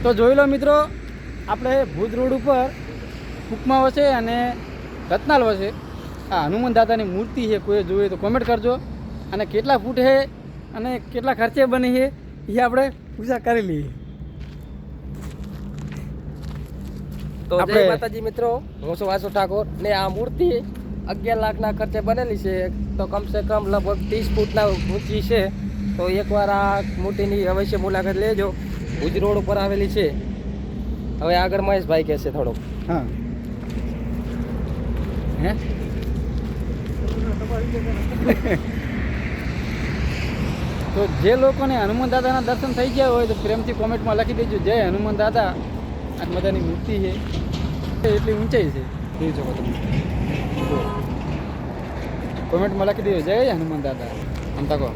તો જોઈ લો મિત્રો, આપણે ભુજ રોડ ઉપર કુકમા વસે અને રત્નાલ વસે આ હનુમાન દાદાની મૂર્તિ છે. કોઈ જોઈએ તો કોમેન્ટ કરજો, અને કેટલા ફૂટ છે અને કેટલા ખર્ચે બની છે એ આપણે પૂછા કરી લઈએ. તો જય માતાજી મિત્રો, હું છું વાસુ ઠાકોર ને આ મૂર્તિ 11 લાખના ખર્ચે બનેલી છે. તો કમસે કમ લગભગ 30 ફૂટના ઊંચી છે. તો એકવાર આ મૂર્તિની અવશ્ય મુલાકાત લેજો. ભુજ રોડ ઉપર આવેલી છે. હવે આગળ મહેશભાઈ કહેશે થોડુંક. હા હે તો જે લોકોને હનુમાન દાદાના દર્શન થઈ ગયા હોય તો પ્રેમથી કોમેન્ટમાં લખી દેજો જય હનુમાન દાદા. આ બધાની મૂર્તિ છે, એટલી ઊંચાઈ છે, જોઈ શકો તમે. કોમેન્ટમાં લખી દેજો જય હનુમાન દાદા. આમ તકો